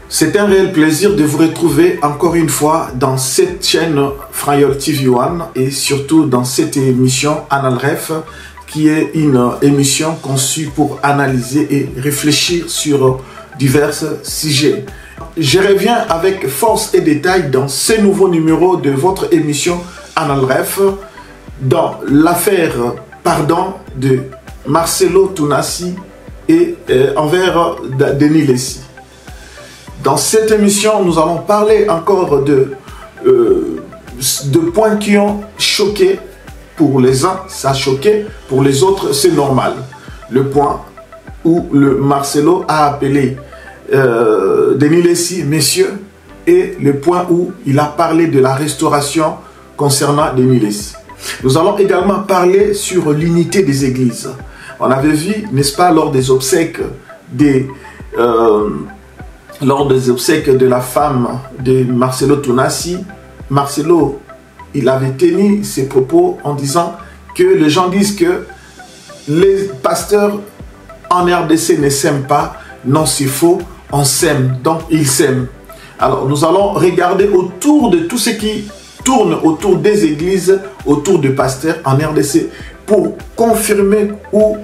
C'est un réel plaisir de vous retrouver encore une fois dans cette chaîne Frayol TV One et surtout dans cette émission Analref, qui est une émission conçue pour analyser et réfléchir sur divers sujets. Je reviens avec force et détail dans ce nouveau numéro de votre émission Analref dans l'affaire pardon de Marcelo Tounassi et envers Denis Lessi. Dans cette émission, nous allons parler encore de points qui ont choqué. Pour les uns, ça a choqué. Pour les autres, c'est normal. Le point où le Marcelo a appelé Denis Lessi, messieurs, et le point où il a parlé de la restauration concernant Denis Lessi. Nous allons également parler sur l'unité des églises. On avait vu, n'est-ce pas, lors des obsèques de la femme de Marcelo Tounassi, Marcelo, il avait tenu ses propos en disant que les gens disent que les pasteurs en RDC ne s'aiment pas. Non, c'est faux, on s'aime, donc ils s'aiment. Alors, nous allons regarder autour de tout ce qui tourne autour des églises, autour de pasteurs en RDC, pour confirmer ou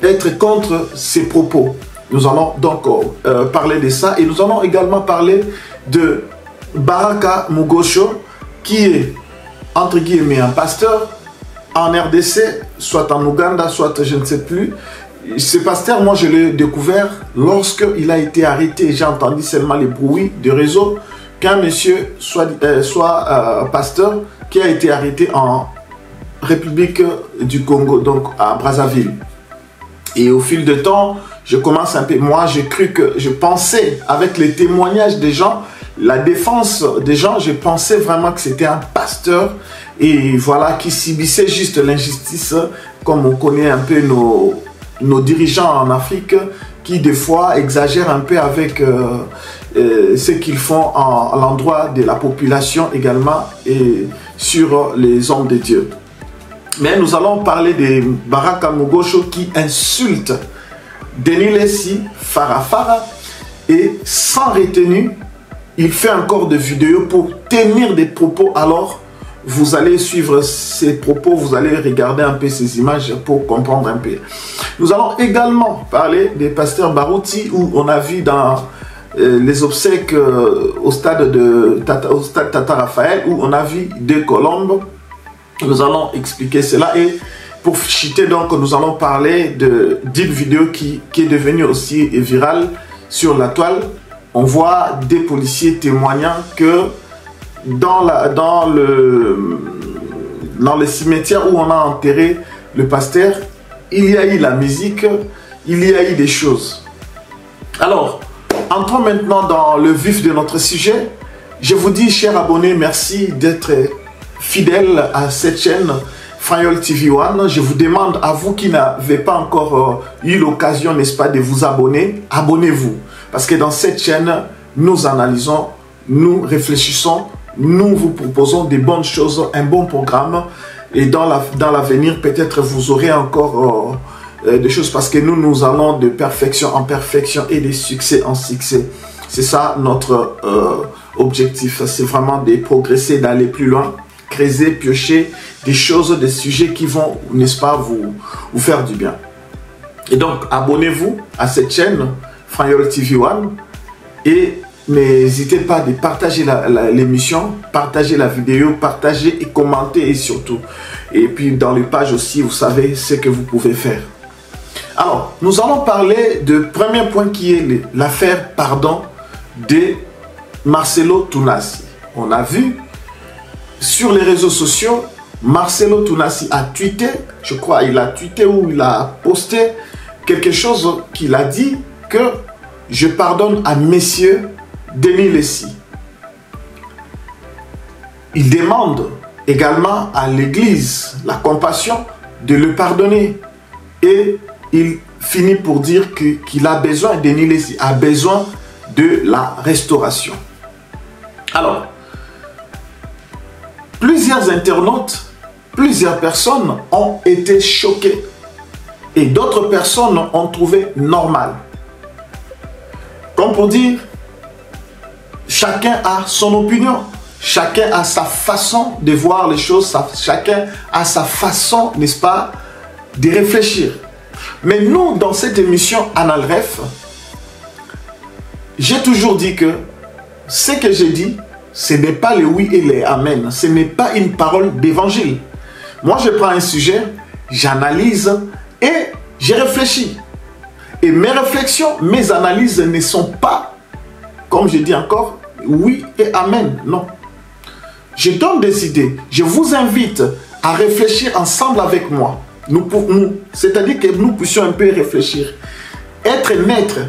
être contre ces propos. Nous allons donc parler de ça et nous allons également parler de Baraka Mugosho, qui est entre guillemets un pasteur en RDC, soit en Ouganda, soit je ne sais plus. Ce pasteur, moi je l'ai découvert lorsqu'il a été arrêté. J'ai entendu seulement les bruits de réseau qu'un monsieur soit pasteur qui a été arrêté en République du Congo, donc à Brazzaville. Et au fil de temps, je commence un peu, moi j'ai cru que, je pensais avec les témoignages des gens, la défense des gens, je pensais vraiment que c'était un pasteur et voilà, qui subissait juste l'injustice, comme on connaît un peu nos dirigeants en Afrique, qui des fois exagèrent un peu avec ce qu'ils font à l'endroit de la population également et sur les hommes de Dieu. Mais nous allons parler de Baraka Mugosho qui insulte Denis Lessi, Farafara, et sans retenue, il fait encore des vidéos pour tenir des propos. Alors, vous allez suivre ces propos, vous allez regarder un peu ces images pour comprendre un peu. Nous allons également parler des pasteurs Barouti, où on a vu dans les obsèques au stade Tata Raphaël, où on a vu deux colombes. Nous allons expliquer cela et pour chuter donc nous allons parler d'une vidéo qui est devenue aussi virale sur la toile. On voit des policiers témoignant que dans le cimetière où on a enterré le pasteur, il y a eu la musique, il y a eu des choses. Alors, entrons maintenant dans le vif de notre sujet. Je vous dis, chers abonnés, merci d'être fidèle à cette chaîne Frayol TV One. Je vous demande à vous qui n'avez pas encore eu l'occasion, n'est-ce pas, de vous abonner, abonnez-vous. Parce que dans cette chaîne, nous analysons, nous réfléchissons, nous vous proposons des bonnes choses, un bon programme. Et dans l'avenir, peut-être vous aurez encore des choses parce que nous allons de perfection en perfection et de succès en succès. C'est ça notre objectif. C'est vraiment de progresser, d'aller plus loin. Creuser, piocher des choses, des sujets qui vont, n'est-ce pas, vous faire du bien. Et donc, abonnez-vous à cette chaîne Frayol TV One et n'hésitez pas de partager l'émission, partager la vidéo, partager et commenter et surtout. Et puis, dans les pages aussi, vous savez ce que vous pouvez faire. Alors, nous allons parler du premier point qui est l'affaire pardon de Marcelo Tounassi. On a vu sur les réseaux sociaux, Marcelo Tounassi a tweeté, je crois, il a tweeté ou il a posté quelque chose qu'il a dit que je pardonne à messieurs Denis Lessi. Il demande également à l'église la compassion de le pardonner et il finit pour dire qu'il a besoin, Denis Lessi a besoin de la restauration. Alors, plusieurs internautes, plusieurs personnes ont été choquées. Et d'autres personnes ont trouvé normal. Comme pour dire, chacun a son opinion. Chacun a sa façon de voir les choses. Chacun a sa façon, n'est-ce pas, de réfléchir. Mais nous, dans cette émission Analref, j'ai toujours dit que ce que j'ai dit, ce n'est pas les oui et les amen. Ce n'est pas une parole d'évangile. Moi, je prends un sujet, j'analyse et je réfléchis. Et mes réflexions, mes analyses ne sont pas, comme je dis encore, oui et amen. Non. Je donne des idées. Je vous invite à réfléchir ensemble avec moi. C'est-à-dire que nous puissions un peu réfléchir. Être maître,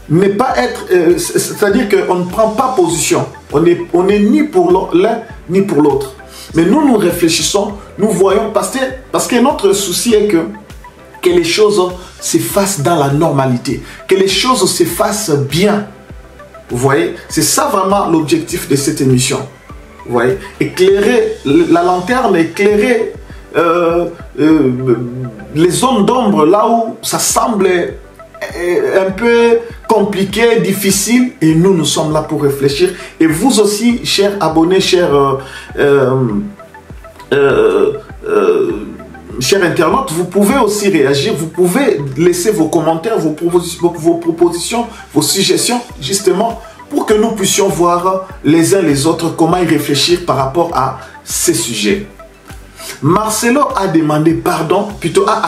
ne pas être... c'est-à-dire qu'on ne prend pas position. On est ni pour l'un ni pour l'autre. Mais nous réfléchissons, nous voyons, parce que notre souci est que les choses se fassent dans la normalité, que les choses se fassent bien. Vous voyez, c'est ça vraiment l'objectif de cette émission. Vous voyez, éclairer la lanterne, éclairer les zones d'ombre là où ça semble un peu compliqué, difficile, et nous sommes là pour réfléchir. Et vous aussi, chers abonnés, chers internautes, vous pouvez aussi réagir, vous pouvez laisser vos commentaires, vos propositions, vos suggestions, justement, pour que nous puissions voir les uns les autres comment y réfléchir par rapport à ces sujets. Marcelo a demandé pardon, plutôt a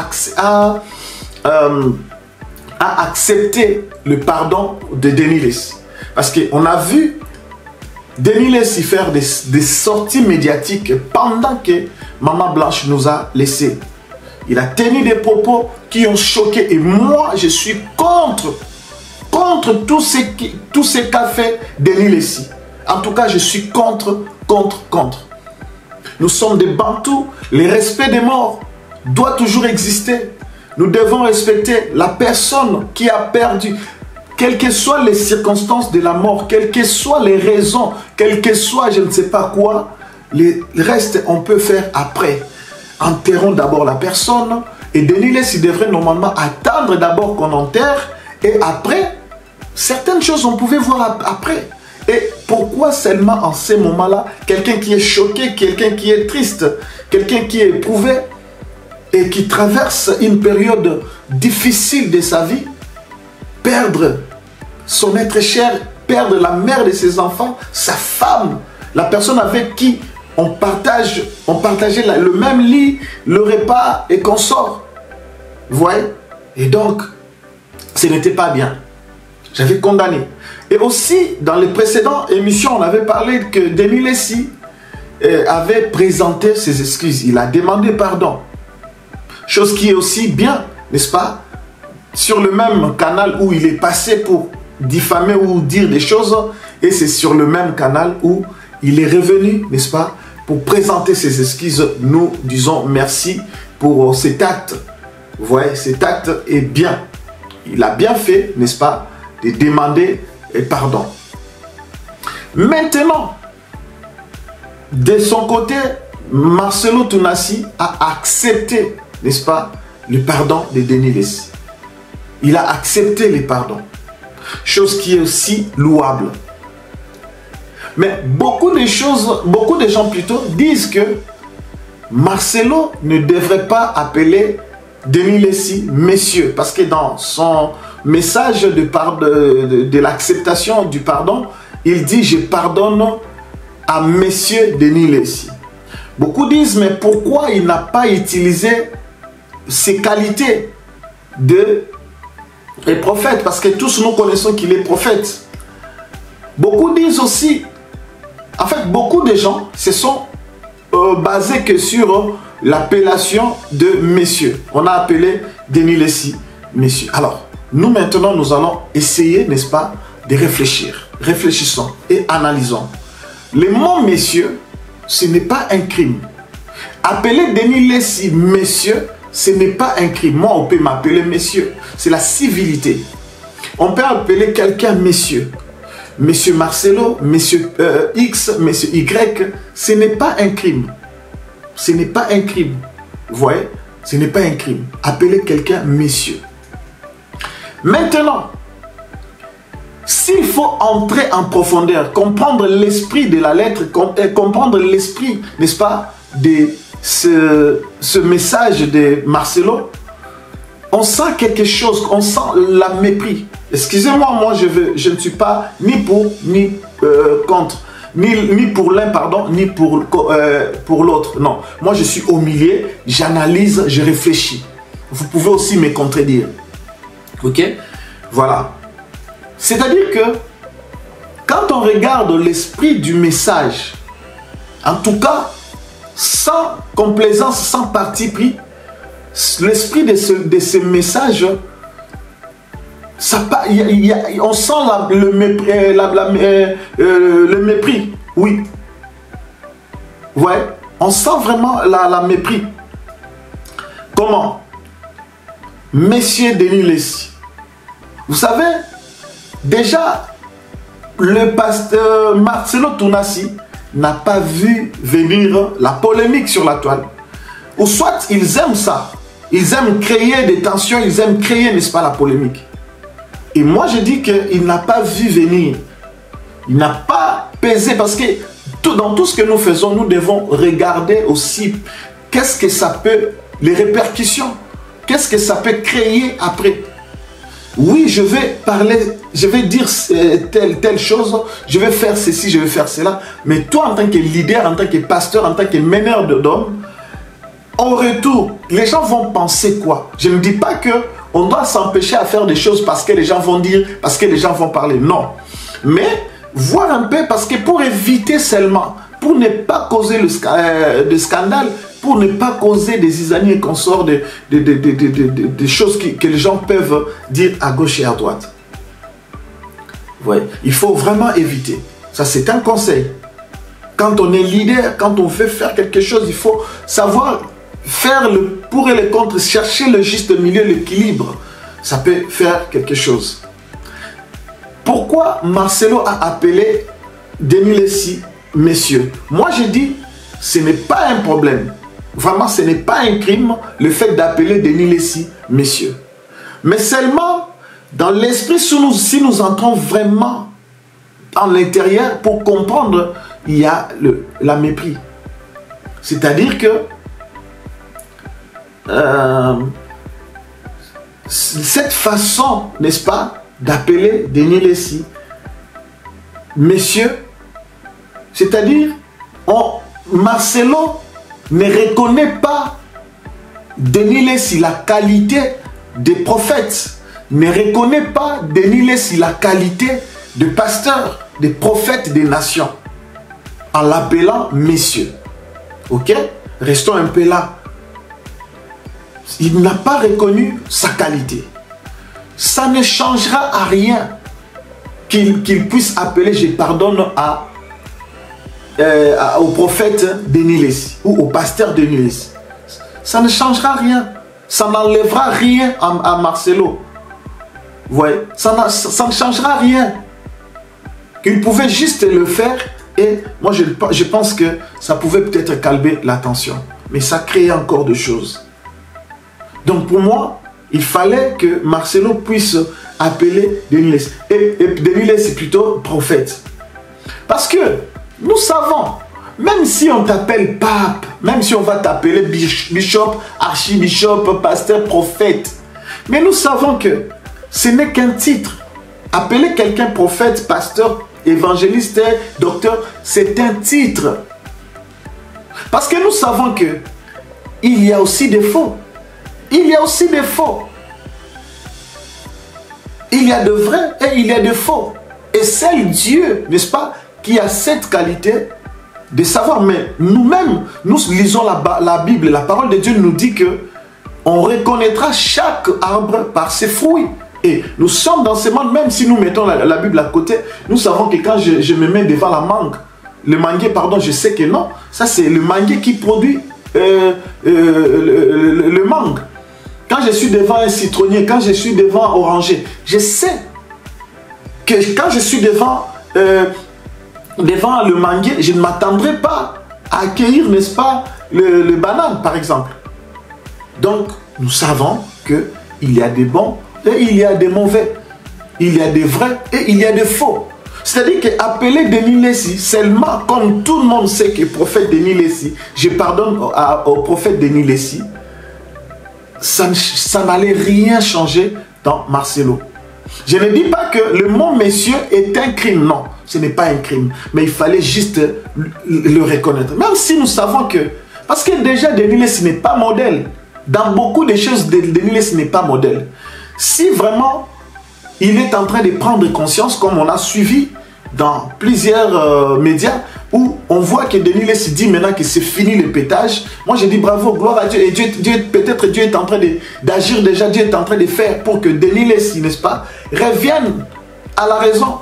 accepté le pardon de Denis Lacy. Parce qu'on a vu Denis Lacy faire des sorties médiatiques pendant que Maman Blanche nous a laissés. Il a tenu des propos qui ont choqué. Et moi, je suis contre tout ce qu'a fait Denis Lacy. En tout cas, je suis contre. Nous sommes des Bantous. Le respect des morts doit toujours exister. Nous devons respecter la personne qui a perdu. Quelles que soient les circonstances de la mort, quelles que soient les raisons, quelles que soient je ne sais pas quoi, le reste on peut faire après. Enterrons d'abord la personne. Et Denis Lacy devrait normalement attendre d'abord qu'on enterre. Et après, certaines choses on pouvait voir après. Et pourquoi seulement en ces moments-là, quelqu'un qui est choqué, quelqu'un qui est triste, quelqu'un qui est éprouvé et qui traverse une période difficile de sa vie, perdre son être cher, perdre la mère de ses enfants, sa femme, la personne avec qui on partageait le même lit, le repas et qu'on sort. Vous voyez? Et donc, ce n'était pas bien. J'avais condamné. Et aussi, dans les précédentes émissions, on avait parlé que Denis Lacy avait présenté ses excuses. Il a demandé pardon. Chose qui est aussi bien, n'est-ce pas? Sur le même canal où il est passé pour diffamer ou dire des choses. Et c'est sur le même canal où il est revenu, n'est-ce pas? Pour présenter ses excuses. Nous disons merci pour cet acte. Vous voyez, cet acte est bien. Il a bien fait, n'est-ce pas? De demander pardon. Maintenant, de son côté, Marcelo Tounassi a accepté, n'est-ce pas, le pardon de Denis Lacy. Il a accepté le pardon. Chose qui est aussi louable. Mais beaucoup de gens plutôt disent que Marcelo ne devrait pas appeler Denis Lacy messieurs. Parce que dans son message de l'acceptation du pardon, il dit « Je pardonne à monsieur Denis Lacy ». Beaucoup disent « Mais pourquoi il n'a pas utilisé ses qualités de prophète ?» Parce que tous nous connaissons qu'il est prophète. Beaucoup disent aussi, en fait beaucoup de gens se sont basés que sur l'appellation de messieurs. On a appelé Denis Lacy messieurs. Alors, nous maintenant, nous allons essayer, n'est-ce pas, de réfléchir. Réfléchissons et analysons. Le mot messieurs, ce n'est pas un crime. Appeler Denis Lacy messieurs, ce n'est pas un crime. Moi, on peut m'appeler messieurs. C'est la civilité. On peut appeler quelqu'un messieurs. Monsieur Marcelo, Monsieur X, Monsieur Y, ce n'est pas un crime. Ce n'est pas un crime. Vous voyez? Ce n'est pas un crime. Appelez quelqu'un Monsieur. Maintenant, s'il faut entrer en profondeur, comprendre l'esprit de la lettre, comprendre l'esprit, n'est-ce pas, de ce message de Marcelo, on sent quelque chose, on sent la mépris. Excusez-moi, moi je ne suis pas ni pour ni contre, ni pour l'un, pardon, ni pour l'autre. Non, moi je suis au milieu, j'analyse, je réfléchis. Vous pouvez aussi me contredire. Ok? Voilà. C'est-à-dire que quand on regarde l'esprit du message, en tout cas, sans complaisance, sans parti pris, l'esprit de ce message, on sent le mépris. Oui. Ouais. On sent vraiment la mépris. Comment? Monsieur Denis Lessi. Vous savez, déjà, le pasteur Marcelo Tounassi n'a pas vu venir la polémique sur la toile. Ou soit ils aiment ça. Ils aiment créer des tensions, ils aiment créer, n'est-ce pas, la polémique. Et moi, je dis qu'il n'a pas vu venir. Il n'a pas pesé parce que dans tout ce que nous faisons, nous devons regarder aussi qu'est-ce que ça peut, les répercussions, qu'est-ce que ça peut créer après. Oui, je vais parler, je vais dire telle chose, je vais faire ceci, je vais faire cela. Mais toi, en tant que leader, en tant que pasteur, en tant que meneur d'hommes, en retour, les gens vont penser quoi? Je ne dis pas qu'on doit s'empêcher à faire des choses parce que les gens vont dire, parce que les gens vont parler. Non. Mais voir un peu, parce que pour éviter seulement, pour ne pas causer de scandale, pour ne pas causer des zizanies et consorts, des choses que les gens peuvent dire à gauche et à droite. Vous voyez, il faut vraiment éviter. Ça, c'est un conseil. Quand on est leader, quand on veut faire quelque chose, il faut savoir faire le pour et le contre, chercher le juste milieu, l'équilibre. Ça peut faire quelque chose. Pourquoi Marcelo a appelé Denis Lessi messieurs? Moi, je dis, ce n'est pas un problème. Vraiment, ce n'est pas un crime, le fait d'appeler Denis Lessi messieurs. Mais seulement, dans l'esprit, si nous entrons vraiment en l'intérieur pour comprendre, il y a la mépris. C'est-à-dire que cette façon, n'est-ce pas, d'appeler Denis Lessi messieurs, c'est-à-dire, Marcelo ne reconnaît pas Denis Lessi la qualité des prophètes, ne reconnaît pas Denis Lessi la qualité de pasteur, des prophètes des nations, en l'appelant messieurs. Ok? Restons un peu là. Il n'a pas reconnu sa qualité. Ça ne changera à rien qu'il puisse appeler, je pardonne au prophète Denis Lessi ou au pasteur Denis Lessi. Ça ne changera rien. Ça n'enlèvera rien à Marcelo. Vous voyez? Ça ne changera rien. Qu'il pouvait juste le faire et moi je pense que ça pouvait peut-être calmer la tension. Mais ça créait encore des choses. Donc pour moi, il fallait que Marcelo puisse appeler Denis Lessi. Et Denis Lessi plutôt prophète. Parce que nous savons, même si on t'appelle pape, même si on va t'appeler bishop, archibishop, pasteur, prophète, mais nous savons que ce n'est qu'un titre. Appeler quelqu'un prophète, pasteur, évangéliste, docteur, c'est un titre. Parce que nous savons que il y a aussi des faux. Il y a aussi des faux. Il y a de vrais et il y a de faux. Et seul Dieu, n'est-ce pas, qui a cette qualité de savoir. Mais nous-mêmes, nous lisons la Bible, la parole de Dieu nous dit que on reconnaîtra chaque arbre par ses fruits. Et nous sommes dans ce monde, même si nous mettons la Bible à côté, nous savons que quand je me mets devant la mangue, le manguier, pardon, je sais que non, ça c'est le manguier qui produit le mangue. Quand je suis devant un citronnier, quand je suis devant un oranger, je sais que quand je suis devant devant le manguier, je ne m'attendrai pas à accueillir, n'est-ce pas, le banane, par exemple. Donc, nous savons qu'il y a des bons et il y a des mauvais. Il y a des vrais et il y a des faux. C'est-à-dire qu'appeler Denis Lessi seulement, comme tout le monde sait que le prophète Denis Lessi, je pardonne au prophète Denis Lessi, ça n'allait rien changer dans Marcelo. Je ne dis pas que le mot monsieur est un crime, non, ce n'est pas un crime, mais il fallait juste le reconnaître. Même si nous savons que, parce que déjà Denis Lessi n'est pas modèle, dans beaucoup de choses Denis Lessi n'est pas modèle. Si vraiment il est en train de prendre conscience, comme on a suivi dans plusieurs médias, où on voit que Denis Lessi dit maintenant que c'est fini le pétage. Moi je dis bravo, gloire à Dieu. Et peut-être Dieu est en train d'agir déjà, Dieu est en train de faire pour que Denis Lessi, n'est-ce pas, revienne à la raison,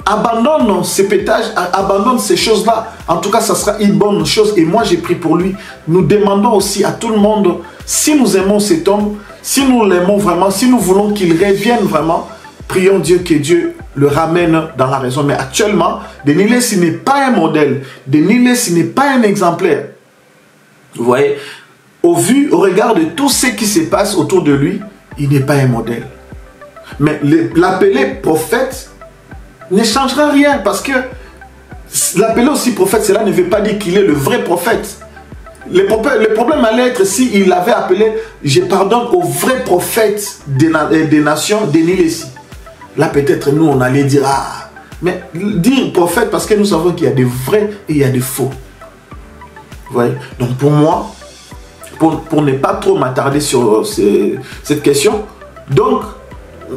abandonne ces pétages, abandonne ces choses-là. En tout cas, ça sera une bonne chose. Et moi j'ai pris pour lui. Nous demandons aussi à tout le monde, si nous aimons cet homme, si nous l'aimons vraiment, si nous voulons qu'il revienne vraiment, prions Dieu que Dieu le ramène dans la raison. Mais actuellement, Denis Lessi n'est pas un modèle. Denis Lessi n'est pas un exemplaire. Vous voyez, au regard de tout ce qui se passe autour de lui, il n'est pas un modèle. Mais l'appeler prophète ne changera rien, parce que l'appeler aussi prophète, cela ne veut pas dire qu'il est le vrai prophète. Le problème allait être s'il avait appelé, je pardonne au vrai prophète des nations, Denis Lessi. Là, peut-être, nous, on allait dire, ah, mais dire prophète, parce que nous savons qu'il y a des vrais et il y a des faux. Vous voyez? Donc, pour moi, pour ne pas trop m'attarder sur cette question, donc,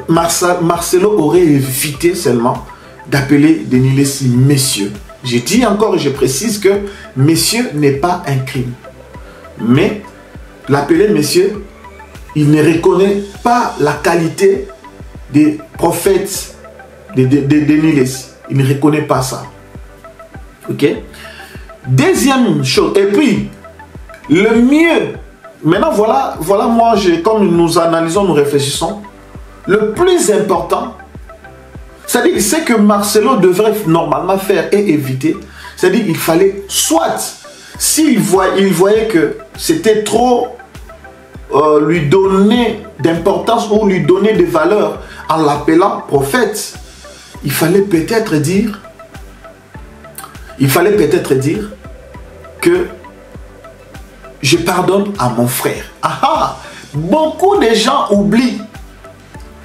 Marcelo aurait évité seulement d'appeler Denis Lessi messieurs. Je dis encore et je précise que messieurs n'est pas un crime. Mais, l'appeler messieurs, il ne reconnaît pas la qualité des prophètes de Denis Lessi. Il ne reconnaît pas ça. Ok? Deuxième chose, et puis, le mieux, maintenant voilà moi, comme nous analysons, nous réfléchissons, le plus important, c'est-à-dire ce que Marcelo devrait normalement faire et éviter, c'est-à-dire qu'il fallait, soit, s'il voyait que c'était trop lui donner d'importance ou lui donner de valeur en l'appelant prophète, il fallait peut-être dire que je pardonne à mon frère. Ah, beaucoup de gens oublient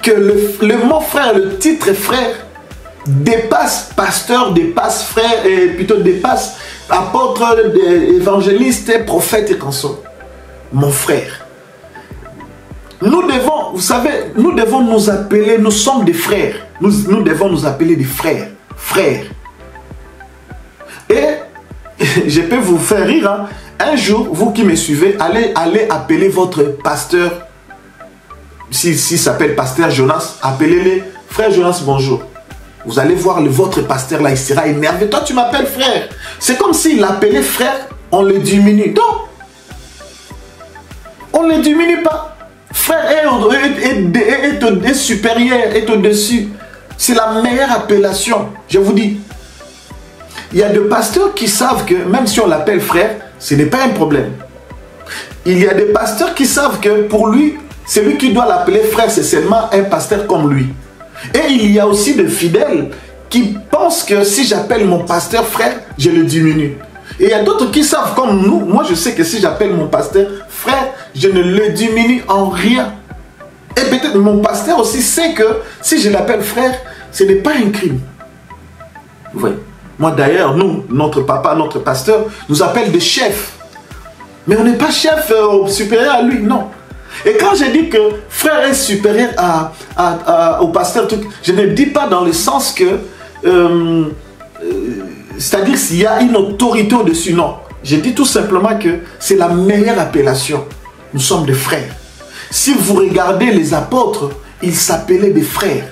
que le mot frère, le titre frère, dépasse pasteur, dépasse frère, et plutôt dépasse apôtre, évangéliste, prophète et consort. Mon frère. Nous devons, vous savez, nous devons nous appeler, nous sommes des frères. Nous devons nous appeler des frères. Frères. Et je peux vous faire rire, hein. Un jour, vous qui me suivez, allez appeler votre pasteur, s'il s'appelle pasteur Jonas, appelez-le frère Jonas, bonjour. Vous allez voir votre pasteur là, il sera énervé. Toi, tu m'appelles frère. C'est comme s'il l'appelait frère, on le diminue. Non, on ne le diminue pas. Frère est supérieur, est au-dessus. C'est la meilleure appellation. Je vous dis, il y a des pasteurs qui savent que même si on l'appelle frère, ce n'est pas un problème. Il y a des pasteurs qui savent que pour lui, celui qui doit l'appeler frère, c'est seulement un pasteur comme lui. Et il y a aussi des fidèles qui pensent que si j'appelle mon pasteur frère, je le diminue. Et il y a d'autres qui savent comme nous. Moi, je sais que si j'appelle mon pasteur frère, je ne le diminue en rien. Et peut-être mon pasteur aussi sait que si je l'appelle frère, ce n'est pas un crime. Vous voyez? Moi d'ailleurs, nous, notre papa, notre pasteur, nous appelle des chefs. Mais on n'est pas chef supérieur à lui, non. Et quand je dis que frère est supérieur au pasteur, je ne dis pas dans le sens que... c'est-à-dire s'il y a une autorité au-dessus, non. Je dis tout simplement que c'est la meilleure appellation. Nous sommes des frères. Si vous regardez les apôtres, ils s'appelaient des frères.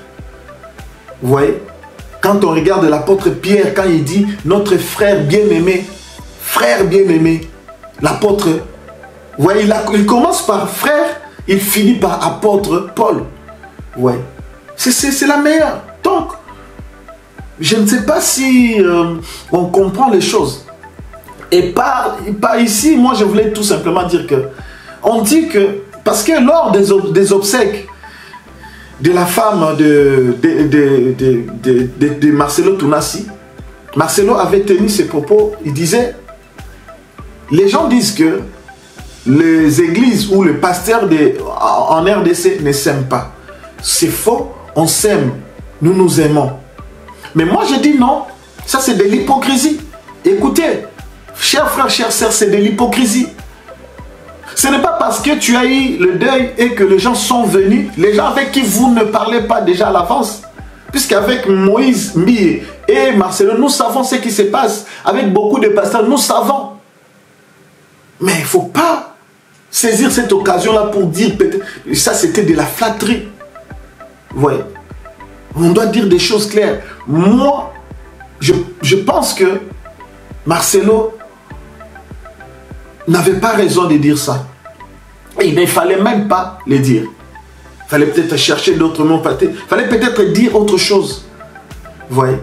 Vous voyez? Quand on regarde l'apôtre Pierre, quand il dit notre frère bien-aimé, l'apôtre, vous voyez, il commence par frère, il finit par apôtre Paul. Ouais. C'est la meilleure. Donc, je ne sais pas si on comprend les choses. Et par ici, moi je voulais tout simplement dire que, on dit que, parce que lors des obsèques de la femme de Marcelo Tounassi, Marcelo avait tenu ses propos, il disait, les gens disent que les églises ou le pasteur en RDC ne s'aiment pas. C'est faux, on s'aime, nous nous aimons. Mais moi je dis non, ça c'est de l'hypocrisie. Écoutez, chers frères, chères sœurs, c'est de l'hypocrisie. Ce n'est pas parce que tu as eu le deuil et que les gens sont venus, les gens avec qui vous ne parlez pas déjà à l'avance. Puisqu'avec Moïse, Mie et Marcelo, nous savons ce qui se passe. Avec beaucoup de pasteurs, nous savons. Mais il ne faut pas saisir cette occasion-là pour dire peut-être ça c'était de la flatterie. Vous voyez, on doit dire des choses claires. Moi, je pense que Marcelo n'avait pas raison de dire ça. Et il ne fallait même pas le dire. Il fallait peut-être chercher d'autres mots. Il fallait peut-être dire autre chose. Vous voyez?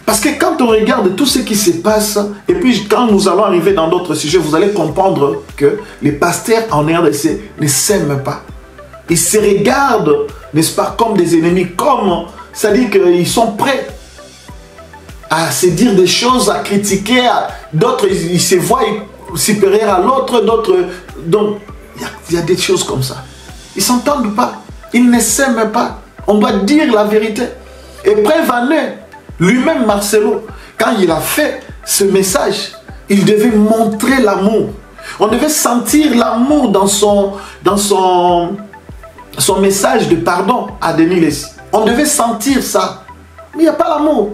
Parce que quand on regarde tout ce qui se passe, et puis quand nous allons arriver dans d'autres sujets, vous allez comprendre que les pasteurs en RDC ne s'aiment pas. Ils se regardent, n'est-ce pas, comme des ennemis, comme, c'est-à-dire qu'ils sont prêts à se dire des choses, à critiquer, d'autres, ils se voient supérieurs à l'autre, d'autres, donc il y a des choses comme ça. Ils ne s'entendent pas, ils ne s'aiment pas. On doit dire la vérité. Et preuve en est, lui-même Marcelo, quand il a fait ce message, il devait montrer l'amour. On devait sentir l'amour dans son message de pardon à Denis Lessi. On devait sentir ça. Mais il n'y a pas l'amour.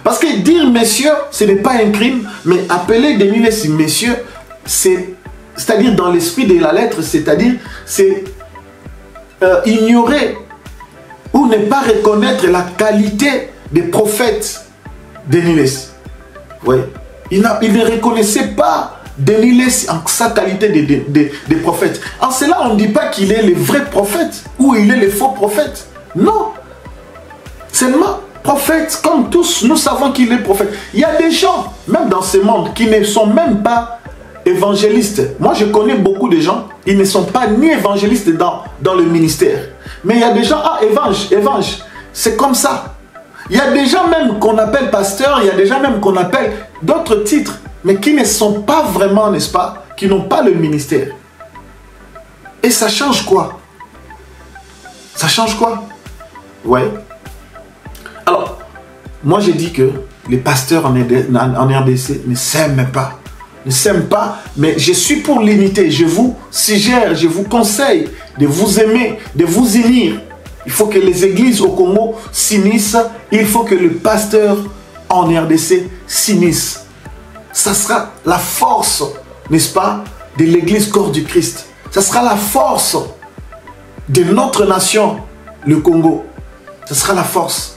Parce que dire messieurs, ce n'est pas un crime, mais appeler Denis Lessi messieurs, c'est-à-dire dans l'esprit de la lettre, c'est-à-dire c'est ignorer ou ne pas reconnaître la qualité des prophètes Denis Lessi. Oui. Il ne reconnaissait pas Denis Lessi en sa qualité de prophète. En cela, on ne dit pas qu'il est le vrai prophète ou il est le faux prophète. Non. Seulement, prophète, comme tous, nous savons qu'il est prophète. Il y a des gens, même dans ce monde, qui ne sont même pas évangélistes. Moi, je connais beaucoup de gens, ils ne sont pas ni évangélistes dans le ministère. Mais il y a des gens, ah, évangile, c'est comme ça. Il y a des gens même qu'on appelle pasteurs, il y a des gens même qu'on appelle d'autres titres, mais qui ne sont pas vraiment, n'est-ce pas, qui n'ont pas le ministère. Et ça change quoi? Ça change quoi? Ouais. Alors, moi j'ai dit que les pasteurs en RDC ne s'aiment pas. Ne s'aiment pas, mais je suis pour l'unité. Je vous suggère, je vous conseille de vous aimer, de vous unir. Il faut que les églises au Congo s'unissent. Il faut que le pasteur en RDC s'unisse. Ça sera la force, n'est-ce pas, de l'église corps du Christ. Ça sera la force de notre nation, le Congo. Ça sera la force.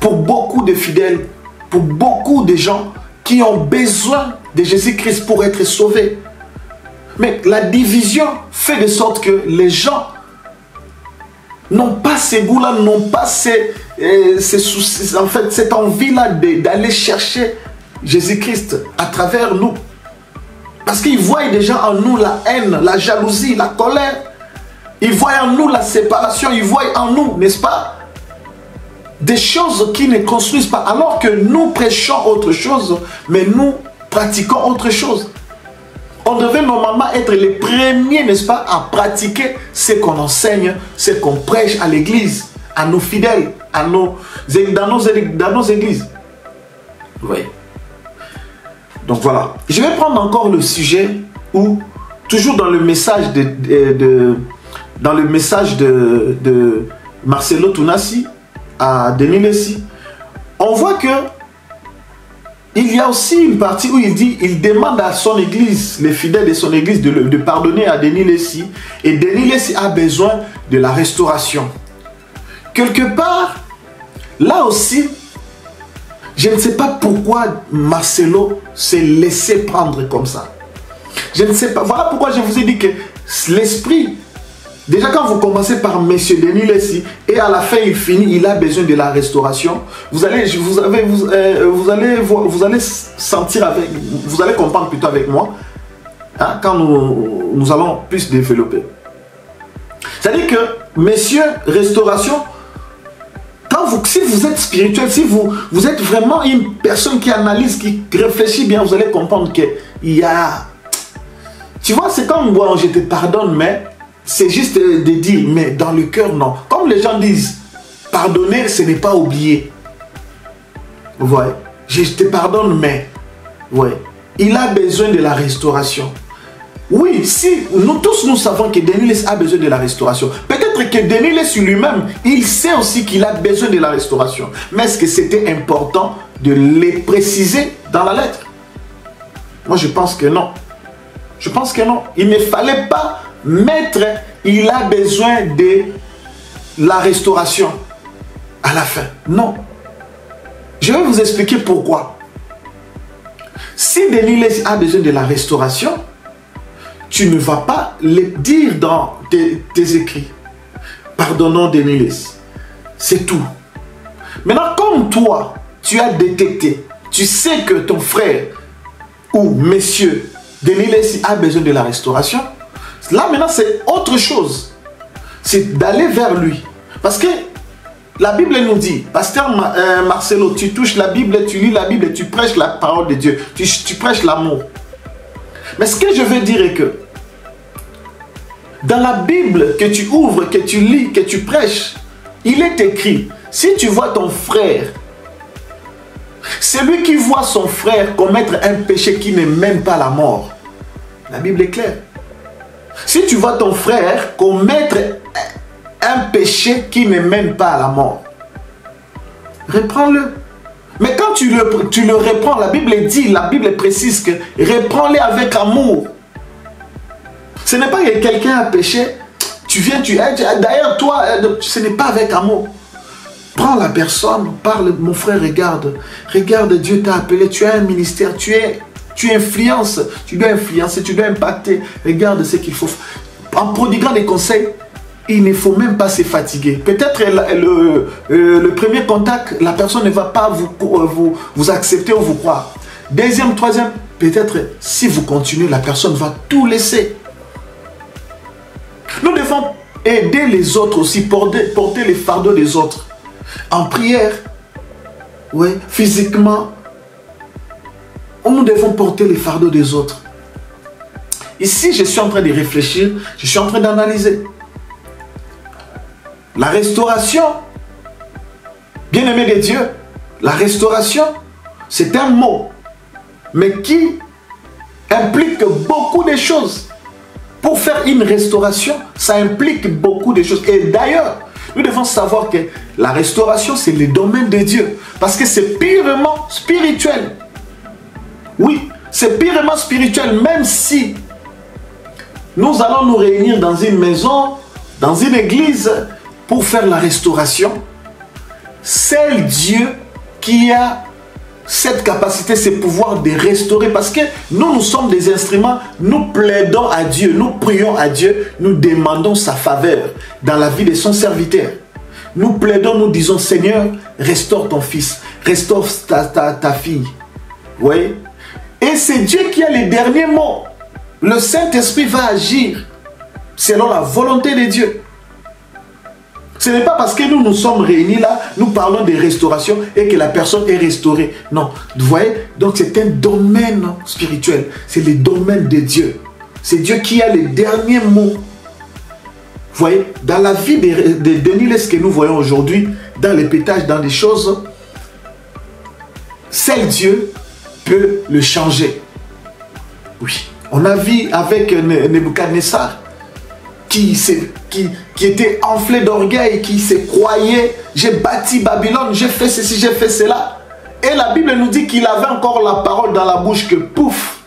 Pour beaucoup de fidèles, pour beaucoup de gens qui ont besoin de Jésus-Christ pour être sauvés. Mais la division fait de sorte que les gens n'ont pas ces goûts-là, n'ont pas ces soucis, en fait, cette envie-là d'aller chercher Jésus-Christ à travers nous. Parce qu'ils voient déjà en nous la haine, la jalousie, la colère. Ils voient en nous la séparation, ils voient en nous, n'est-ce pas, des choses qui ne construisent pas. Alors que nous prêchons autre chose, mais nous pratiquons autre chose. On devait normalement être les premiers, n'est-ce pas, à pratiquer ce qu'on enseigne, ce qu'on prêche à l'église, à nos fidèles, dans nos églises. Vous voyez? Donc voilà. Je vais prendre encore le sujet où, toujours dans le message de Marcelo Tounassi à Denis Lessi, on voit que il y a aussi une partie où il demande à son église, les fidèles de son église, de pardonner à Denis Lessi. Et Denis Lessi a besoin de la restauration. Quelque part, là aussi, je ne sais pas pourquoi Marcelo s'est laissé prendre comme ça. Je ne sais pas. Voilà pourquoi je vous ai dit que l'esprit Déjà, quand vous commencez par Monsieur Denis Lessi et à la fin il finit, il a besoin de la restauration, vous allez sentir avec, vous allez comprendre plutôt avec moi, hein, quand nous allons plus développer. C'est-à-dire que, Monsieur Restauration, si vous êtes spirituel, si vous êtes vraiment une personne qui analyse, qui réfléchit bien, vous allez comprendre qu'il y a... Tu vois, c'est comme moi, je te pardonne, mais c'est juste de dire, mais dans le cœur, non. Comme les gens disent, pardonner, ce n'est pas oublier. Vous voyez, je te pardonne, mais... Ouais. Il a besoin de la restauration. Oui, si nous tous nous savons que Denis Lessi a besoin de la restauration. Peut-être que Denis Lessi lui-même, il sait aussi qu'il a besoin de la restauration. Mais est-ce que c'était important de les préciser dans la lettre? Moi, je pense que non. Je pense que non. Il ne fallait pas mettre, il a besoin de la restauration à la fin. Non. Je vais vous expliquer pourquoi. Si Denis Lessi a besoin de la restauration, tu ne vas pas le dire dans tes écrits. Pardonnons Denis Lessi. C'est tout. Maintenant, comme toi, tu as détecté, tu sais que ton frère ou monsieur Denis Lessi a besoin de la restauration, là maintenant c'est autre chose. C'est d'aller vers lui. Parce que la Bible nous dit, Pasteur Marcelo, tu touches la Bible, tu lis la Bible, tu prêches la parole de Dieu, tu prêches l'amour. Mais ce que je veux dire est que dans la Bible que tu ouvres, que tu lis, que tu prêches, il est écrit, si tu vois ton frère, celui qui voit son frère commettre un péché qui ne mène pas à la mort, la Bible est claire. Si tu vois ton frère commettre un péché qui ne mène pas à la mort, reprends-le. Mais quand tu le reprends, la Bible dit, la Bible précise que reprends-le avec amour. Ce n'est pas que quelqu'un a péché, tu viens, tu aides. D'ailleurs, toi, ce n'est pas avec amour. Prends la personne, parle, mon frère, regarde, Dieu t'a appelé, tu as un ministère, tu influences, tu dois influencer, tu dois impacter. Regarde ce qu'il faut. En prodiguant des conseils, il ne faut même pas se fatiguer. Peut-être le premier contact, la personne ne va pas vous accepter ou vous croire. Deuxième, troisième, peut-être si vous continuez, la personne va tout laisser. Nous devons aider les autres aussi, porter les fardeaux des autres. En prière, oui, physiquement, nous devons porter les fardeaux des autres. Ici, je suis en train de réfléchir, je suis en train d'analyser. La restauration, bien-aimé de Dieu, la restauration, c'est un mot, mais qui implique beaucoup de choses. Pour faire une restauration, ça implique beaucoup de choses. Et d'ailleurs, nous devons savoir que la restauration, c'est le domaine de Dieu. Parce que c'est purement spirituel. Oui, c'est purement spirituel. Même si nous allons nous réunir dans une maison, dans une église, pour faire la restauration, c'est Dieu qui a cette capacité, ce pouvoir de restaurer. Parce que nous sommes des instruments, nous plaidons à Dieu, nous prions à Dieu, nous demandons sa faveur dans la vie de son serviteur. Nous plaidons, nous disons, Seigneur, restaure ton fils, restaure ta fille. Vous voyez? Et c'est Dieu qui a les derniers mots. Le Saint-Esprit va agir selon la volonté de Dieu. Ce n'est pas parce que nous nous sommes réunis là, nous parlons de restauration et que la personne est restaurée. Non, vous voyez? Donc c'est un domaine spirituel. C'est le domaine de Dieu. C'est Dieu qui a les derniers mots. Vous voyez? Dans la vie de Denis Lessi que nous voyons aujourd'hui, dans les pétages, dans les choses, seul Dieu peut le changer. Oui. On a vu avec Nebuchadnezzar qui était enflé d'orgueil, qui se croyait, j'ai bâti Babylone, j'ai fait ceci, j'ai fait cela. Et la Bible nous dit qu'il avait encore la parole dans la bouche que pouf,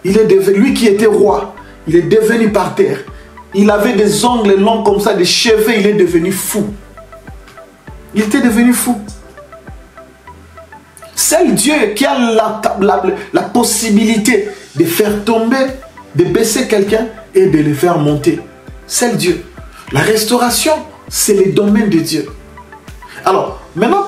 il est devenu, lui qui était roi, il est devenu par terre. Il avait des ongles longs comme ça, des cheveux, il est devenu fou. Il était devenu fou. Seul Dieu qui a la possibilité de faire tomber, de baisser quelqu'un, et de les faire monter. C'est Dieu. La restauration, c'est le domaine de Dieu. Alors, maintenant,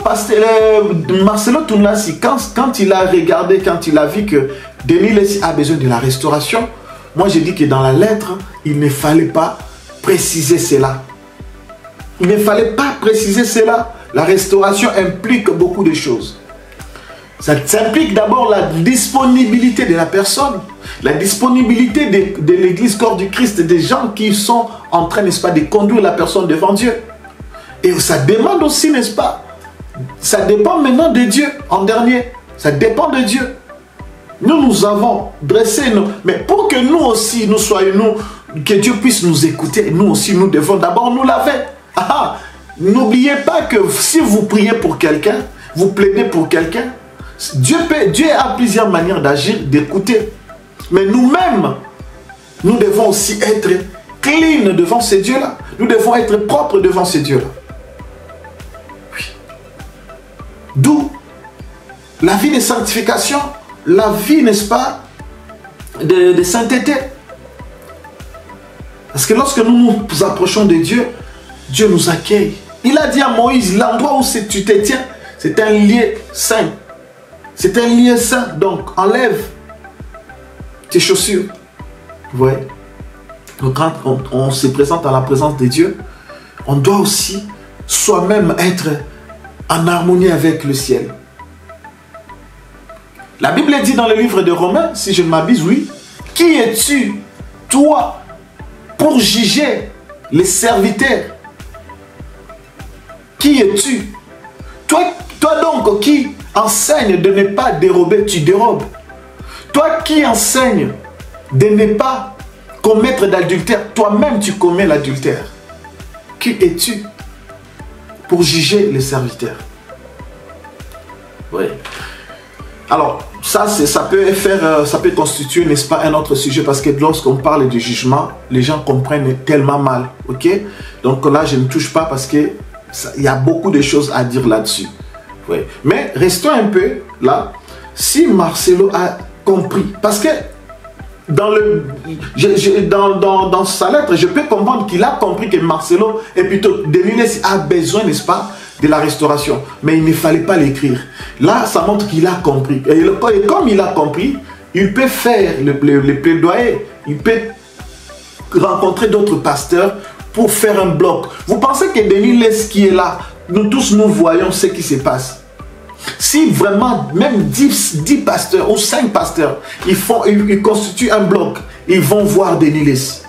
Marcelo Tounlassi, quand il a regardé, quand il a vu que Denis Lessi a besoin de la restauration, moi j'ai dit que dans la lettre, il ne fallait pas préciser cela. Il ne fallait pas préciser cela. La restauration implique beaucoup de choses. Ça implique d'abord la disponibilité de la personne, la disponibilité de l'Église corps du Christ, des gens qui sont en train, n'est-ce pas, de conduire la personne devant Dieu. Et ça demande aussi, n'est-ce pas, ça dépend maintenant de Dieu, en dernier. Ça dépend de Dieu. Nous avons dressé, mais pour que nous aussi, nous soyons, que Dieu puisse nous écouter, nous aussi, nous devons d'abord nous laver. N'oubliez pas que si vous priez pour quelqu'un, vous plaidez pour quelqu'un, Dieu a plusieurs manières d'agir, d'écouter. Mais nous-mêmes, nous devons aussi être clean devant ces dieux-là. Nous devons être propres devant ces dieux-là. Oui. D'où la vie de sanctification, la vie, n'est-ce pas, de sainteté. Parce que lorsque nous nous approchons de Dieu, Dieu nous accueille. Il a dit à Moïse, l'endroit où tu te tiens, c'est un lieu saint. C'est un lieu saint, donc enlève tes chaussures. Vous voyez? Donc quand on se présente à la présence de Dieu, on doit aussi soi-même être en harmonie avec le ciel. La Bible dit dans le livre de Romains, si je ne m'abuse, oui, qui es-tu, toi, pour juger les serviteurs? Qui es-tu? Toi donc qui enseigne de ne pas dérober, tu dérobes. Toi qui enseigne de ne pas commettre d'adultère, toi-même tu commets l'adultère. Qui es-tu pour juger les serviteurs? Oui. Alors, ça peut constituer, n'est-ce pas, un autre sujet, parce que lorsqu'on parle de jugement, les gens comprennent tellement mal, ok? Donc là, je ne touche pas parce que il y a beaucoup de choses à dire là-dessus. Oui. Mais restons un peu là. Si Marcelo a compris, parce que dans sa lettre, je peux comprendre qu'il a compris que Marcelo et plutôt Denis Lessi a besoin, n'est-ce pas, de la restauration. Mais il ne fallait pas l'écrire. Là, ça montre qu'il a compris. Et comme il a compris, il peut faire le plaidoyer. Il peut rencontrer d'autres pasteurs pour faire un bloc. Vous pensez que Denis Lessi qui est là, nous tous nous voyons ce qui se passe. Si vraiment, même 10 pasteurs ou 5 pasteurs, ils constituent un bloc, ils vont voir Denis Lessi.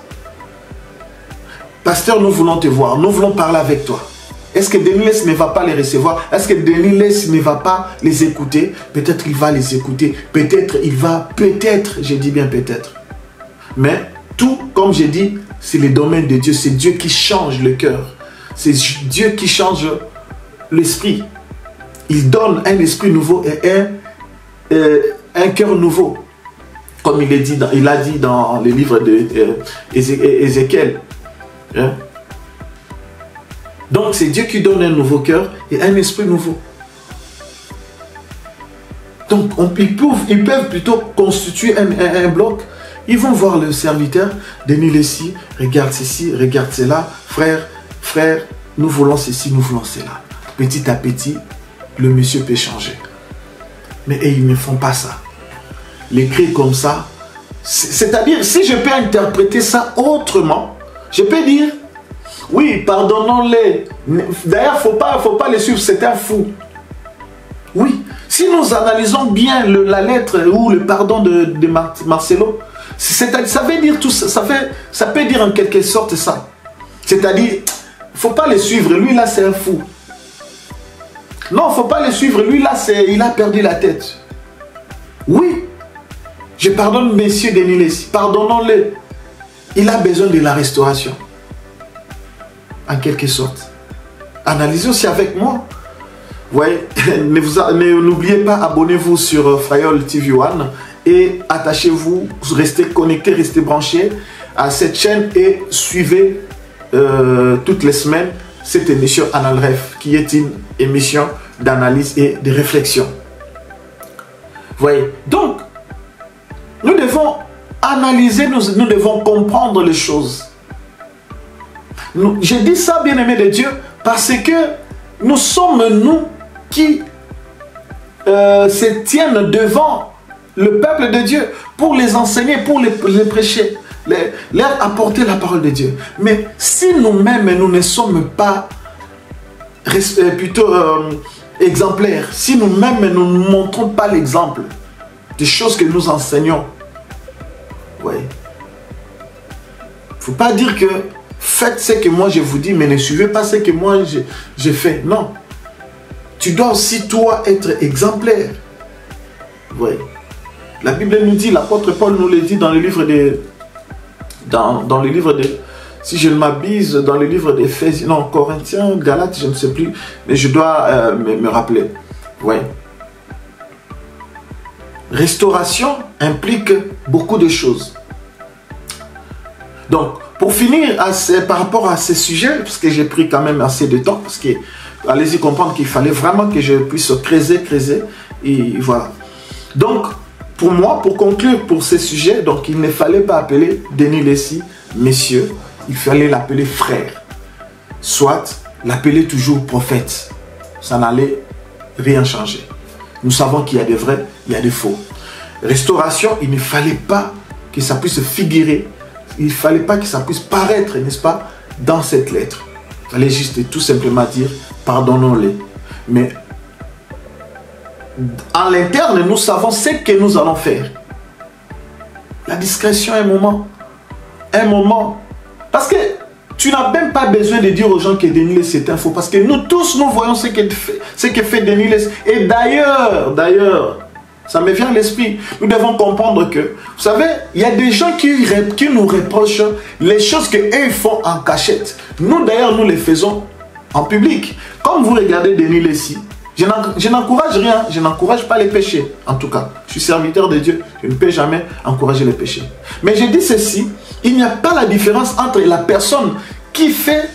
Pasteur, nous voulons te voir, nous voulons parler avec toi. Est-ce que Denis Lessi ne va pas les recevoir? Est-ce que Denis Lessi ne va pas les écouter? Peut-être il va les écouter. Peut-être il va, je dis bien peut-être. Mais tout, comme j'ai dit, c'est le domaine de Dieu. C'est Dieu qui change le cœur. C'est Dieu qui change l'esprit. Il donne un esprit nouveau et un cœur nouveau. Comme il a dit dans le livre d'Ézéchiel. Hein? Donc c'est Dieu qui donne un nouveau cœur et un esprit nouveau. Donc ils peuvent plutôt constituer un bloc. Ils vont voir le serviteur, Denis Lessi, regarde ceci, regarde cela. Frère, nous voulons ceci, nous voulons cela. Petit à petit, le monsieur peut changer. Mais ils ne font pas ça. L'écrire comme ça, c'est-à-dire, si je peux interpréter ça autrement, je peux dire, oui, pardonnons-les. D'ailleurs, faut pas les suivre, c'est un fou. Oui, si nous analysons bien la lettre ou le pardon de Marcelo, ça veut dire tout ça, ça peut dire en quelque sorte ça. C'est-à-dire, faut pas les suivre, lui là c'est un fou. Non, faut pas les suivre, lui là il a perdu la tête. Oui, je pardonne messieurs Denis Lessi, pardonnons-le. Il a besoin de la restauration. En quelque sorte. Analysez aussi avec moi. Ouais, n'oubliez pas, abonnez-vous sur Fayol TV One et attachez-vous, restez connectés, restez branchés à cette chaîne et suivez toutes les semaines cette émission Analref qui est une émission d'analyse et de réflexion. Vous voyez, donc nous devons analyser, nous devons comprendre les choses. Je dis ça, bien-aimé de Dieu, parce que nous sommes nous qui se tiennent devant le peuple de Dieu pour les enseigner, pour les prêcher, leur apporter la parole de Dieu. Mais si nous-mêmes, nous ne sommes pas exemplaires, si nous-mêmes, nous ne montrons pas l'exemple des choses que nous enseignons, oui. Il ne faut pas dire que faites ce que moi je vous dis, mais ne suivez pas ce que moi j'ai fait. Non. Tu dois aussi, toi, être exemplaire. Oui. La Bible nous dit, l'apôtre Paul nous le dit dans le livre de... Dans le livre de... Si je ne m'abuse, dans le livre d'Éphésiens, non, Corinthiens, Galates, je ne sais plus, mais je dois me rappeler. Oui. Restauration implique beaucoup de choses. Donc, pour finir par rapport à ces sujets, parce que j'ai pris quand même assez de temps, parce que allez-y comprendre qu'il fallait vraiment que je puisse creuser, et voilà. Donc, pour moi, pour conclure pour ces sujets, donc il ne fallait pas appeler Denis Lessie messieurs, il fallait l'appeler frère. Soit l'appeler toujours prophète. Ça n'allait rien changer. Nous savons qu'il y a des vrais, il y a des faux. Restauration, il ne fallait pas que ça puisse figurer, il ne fallait pas que ça puisse paraître, n'est-ce pas, dans cette lettre. Il fallait juste tout simplement dire, pardonnons-les. Mais en l'interne, nous savons ce que nous allons faire. La discrétion, un moment. Un moment. Parce que tu n'as même pas besoin de dire aux gens que Denis Lessie c'est un faux. Parce que nous tous, nous voyons ce que fait Denis Lessie. Et d'ailleurs, ça me vient à l'esprit. Nous devons comprendre que, vous savez, il y a des gens qui nous reprochent les choses qu'eux font en cachette. Nous, d'ailleurs, nous les faisons en public. Comme vous regardez Denis Lessie, je n'encourage rien, je n'encourage pas les péchés. En tout cas, je suis serviteur de Dieu, je ne peux jamais encourager les péchés. Mais je dis ceci, il n'y a pas la différence entre la personne qui fait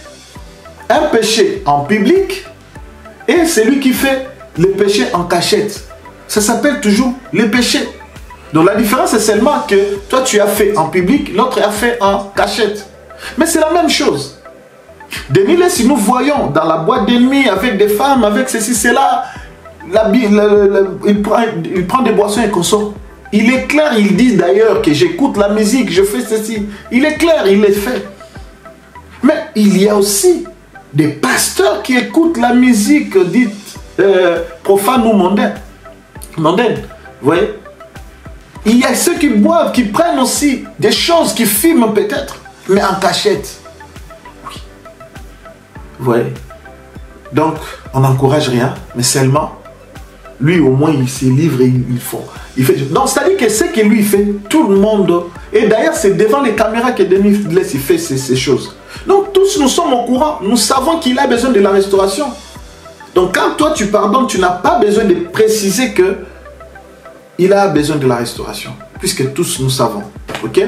un péché en public et celui qui fait le péché en cachette. Ça s'appelle toujours le péché. Donc la différence est seulement que toi tu as fait en public, l'autre a fait en cachette. Mais c'est la même chose. Denis Lessie, nous voyons dans la boîte de nuit avec des femmes, avec ceci, cela, il prend des boissons et consomme. Il est clair, il dit d'ailleurs que j'écoute la musique, je fais ceci. Il est clair, il le fait. Mais il y a aussi des pasteurs qui écoutent la musique dite profane ou mondaine. Vous voyez? Il y a ceux qui boivent, qui prennent aussi des choses, qui filment peut-être, mais en cachette. Oui. Vous voyez? Donc, on n'encourage rien, mais seulement, lui au moins, il se livre et il fait. Donc, c'est-à-dire que ce que lui fait, tout le monde... Et d'ailleurs, c'est devant les caméras que Denis Lessie fait ces choses. Donc, tous nous sommes au courant. Nous savons qu'il a besoin de la restauration. Donc, quand toi, tu pardonnes, tu n'as pas besoin de préciser que il a besoin de la restauration. Puisque tous nous savons. Ok?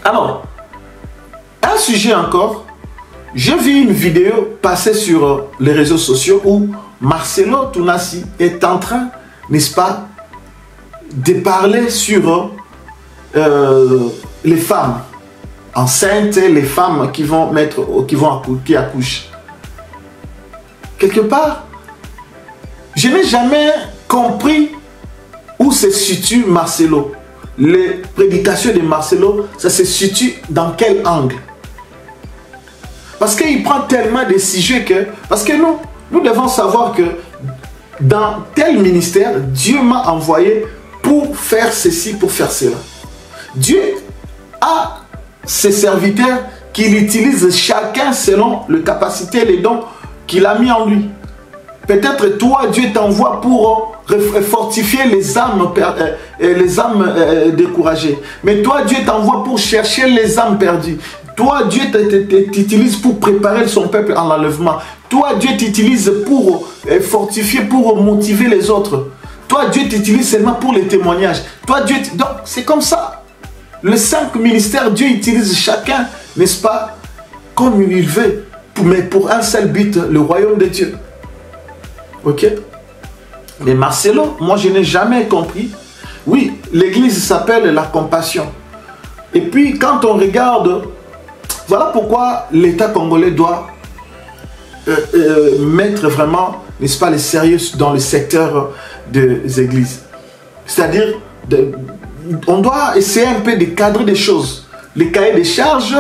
Alors, un sujet encore. J'ai vu une vidéo passer sur les réseaux sociaux où Marcelo Tounassi est en train, n'est-ce pas, de parler sur les femmes enceintes, les femmes qui accouchent. Quelque part, je n'ai jamais compris où se situe Marcelo. Les prédications de Marcelo, ça se situe dans quel angle? Parce qu'il prend tellement de sujets que... Parce que nous devons savoir que dans tel ministère, Dieu m'a envoyé pour faire ceci, pour faire cela. Dieu a ses serviteurs qu'il utilise chacun selon les capacités et les dons qu'il a mis en lui. Peut-être toi, Dieu t'envoie pour fortifier les âmes découragées. Mais toi, Dieu t'envoie pour chercher les âmes perdues. Toi, Dieu t'utilise pour préparer son peuple en enlèvement. Toi, Dieu t'utilise pour fortifier, pour motiver les autres. Toi, Dieu t'utilise seulement pour les témoignages. Toi, Dieu... Donc, c'est comme ça. Les 5 ministères, Dieu utilise chacun, n'est-ce pas, comme il veut, mais pour un seul but, le royaume de Dieu. Ok? Mais Marcelo, moi, je n'ai jamais compris. Oui, l'église s'appelle la compassion. Et puis quand on regarde, voilà pourquoi l'État congolais doit mettre vraiment, n'est-ce pas, le sérieux dans le secteur des églises. C'est-à-dire, on doit essayer un peu de cadrer des choses. Les cahiers des charges,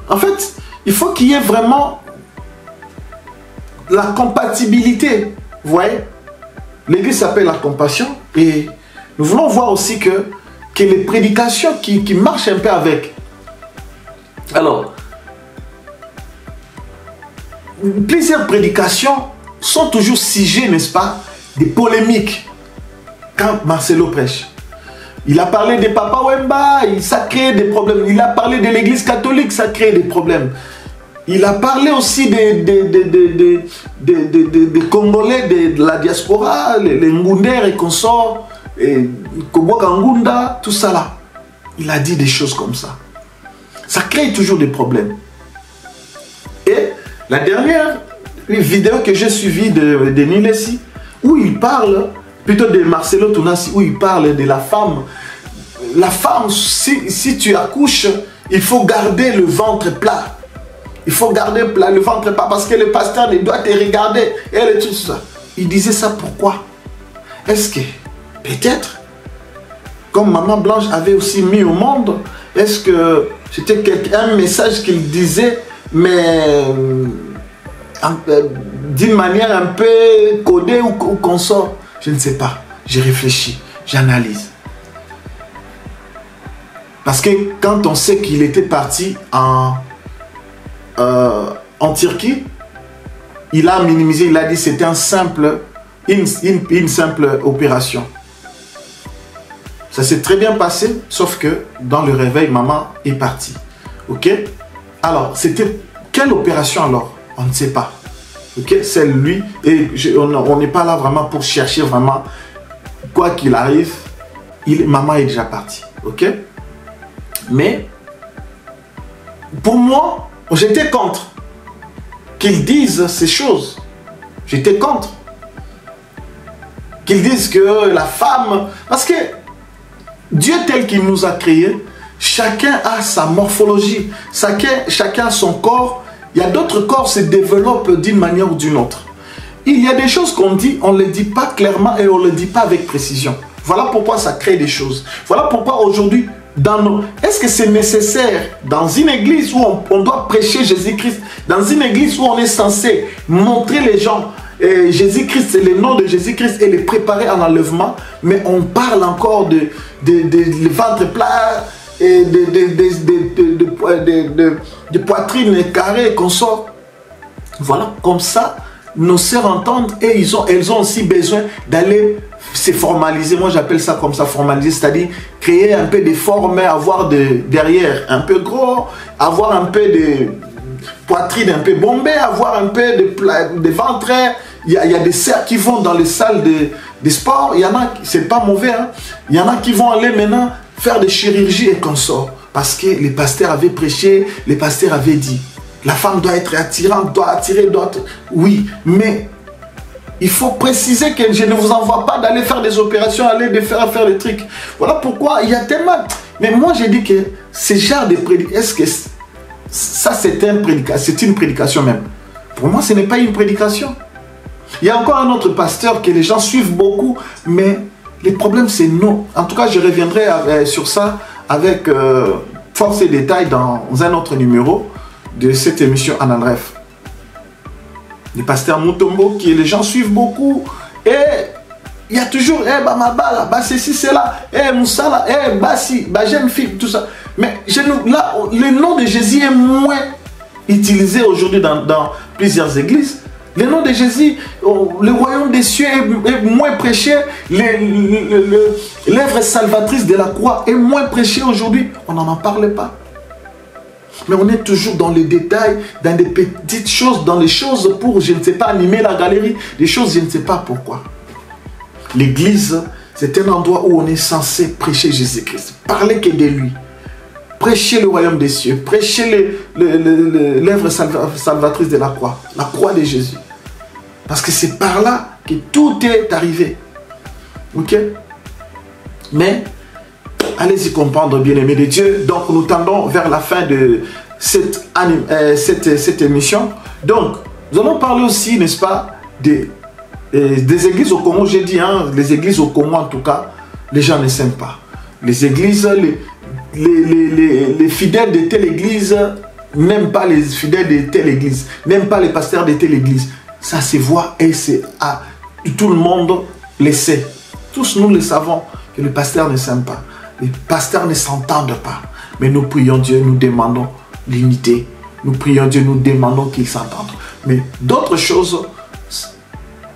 en fait, il faut qu'il y ait vraiment la compatibilité. Vous voyez, l'église s'appelle la compassion et nous voulons voir aussi que les prédications qui marchent un peu avec. Alors, plusieurs prédications sont toujours sujet, n'est-ce pas, des polémiques quand Marcelo prêche. Il a parlé des Papa Wemba, ça crée des problèmes. Il a parlé de l'église catholique, ça crée des problèmes. Il a parlé aussi des Congolais de la diaspora, les Ngunders et consorts, et Koboka Ngunda, tout ça là. Il a dit des choses comme ça. Ça crée toujours des problèmes. Et la dernière vidéo que j'ai suivie de Nilesi, où il parle, plutôt de Marcelo Tounassi, où il parle de la femme. La femme, si tu accouches, il faut garder le ventre plat. Il faut garder le ventre plat parce que le pasteur doit te regarder. Et tout ça. Il disait ça pourquoi? Est-ce que, peut-être, comme Maman Blanche avait aussi mis au monde, est-ce que c'était un message qu'il disait, mais d'une manière un peu codée ou consort? Je ne sais pas. J'ai réfléchi, j'analyse. Parce que quand on sait qu'il était parti en Turquie, il a minimisé, il a dit que c'était une simple opération. Ça s'est très bien passé, sauf que dans le réveil, maman est partie. Ok? Alors, c'était quelle opération alors? On ne sait pas. Ok? C'est lui, et on n'est pas là vraiment pour chercher vraiment, quoi qu'il arrive, maman est déjà partie. Ok? Mais, pour moi, j'étais contre qu'ils disent ces choses. J'étais contre qu'ils disent que la femme... Parce que Dieu tel qu'il nous a créés, chacun a sa morphologie, chacun a son corps. Il y a d'autres corps qui se développent d'une manière ou d'une autre. Il y a des choses qu'on dit, on ne les dit pas clairement et on ne les dit pas avec précision. Voilà pourquoi ça crée des choses. Voilà pourquoi aujourd'hui, est-ce que c'est nécessaire dans une église où on doit prêcher Jésus-Christ, dans une église où on est censé montrer les gens Jésus-Christ, c'est le nom de Jésus-Christ et les préparer en enlèvement, mais on parle encore de ventre plat et de poitrine carrée qu'on sort. Voilà, comme ça, nos sœurs entendent et elles ont aussi besoin d'aller se formaliser. Moi j'appelle ça comme ça, formaliser, c'est-à-dire créer un peu de forme, avoir derrière un peu gros, avoir un peu de poitrine un peu bombée, avoir un peu de ventre. Il y a des sœurs qui vont dans les salles de sport, il y en a, c'est pas mauvais, hein? Il y en a qui vont aller maintenant faire des chirurgies et consorts, parce que les pasteurs avaient prêché, les pasteurs avaient dit, la femme doit être attirante, doit attirer, oui, mais il faut préciser que je ne vous envoie pas d'aller faire des opérations, aller faire des trucs. Voilà pourquoi il y a tellement... Mais moi j'ai dit que ce genre de prédication, est-ce que ça c'est une prédication même? Pour moi ce n'est pas une prédication. Il y a encore un autre pasteur que les gens suivent beaucoup, mais le problème c'est non. En tout cas je reviendrai sur ça avec force et détails dans un autre numéro de cette émission Anandref. Le pasteur Mutombo, qui les gens suivent beaucoup, et il y a toujours, Bamabala, ceci, c'est là, Moussala, Bassi, jeune fille, tout ça. Mais là, le nom de Jésus est moins utilisé aujourd'hui dans plusieurs églises. Le nom de Jésus, le royaume des cieux est moins prêché, l'œuvre salvatrice de la croix est moins prêchée aujourd'hui. On n'en parle pas. Mais on est toujours dans les détails, dans des petites choses, dans les choses pour, je ne sais pas, animer la galerie, des choses, je ne sais pas pourquoi. L'église, c'est un endroit où on est censé prêcher Jésus-Christ, parler que de lui, prêcher le royaume des cieux, prêcher l'œuvre salvatrice de la croix de Jésus. Parce que c'est par là que tout est arrivé. Ok? Mais, allez-y comprendre, bien-aimés de Dieu. Donc, nous tendons vers la fin de cette émission. Donc, nous allons parler aussi, n'est-ce pas, des églises au Congo. J'ai dit, hein, les églises au Congo, en tout cas, les gens ne s'aiment pas. Les églises, les fidèles de telle église n'aiment pas les fidèles de telle église, n'aiment pas les pasteurs de telle église. Ça se voit et c'est tout le monde le sait. Tous nous le savons que les pasteurs ne s'aiment pas. Les pasteurs ne s'entendent pas. Mais nous prions Dieu, nous demandons l'unité. Nous prions Dieu, nous demandons qu'ils s'entendent. Mais d'autres choses,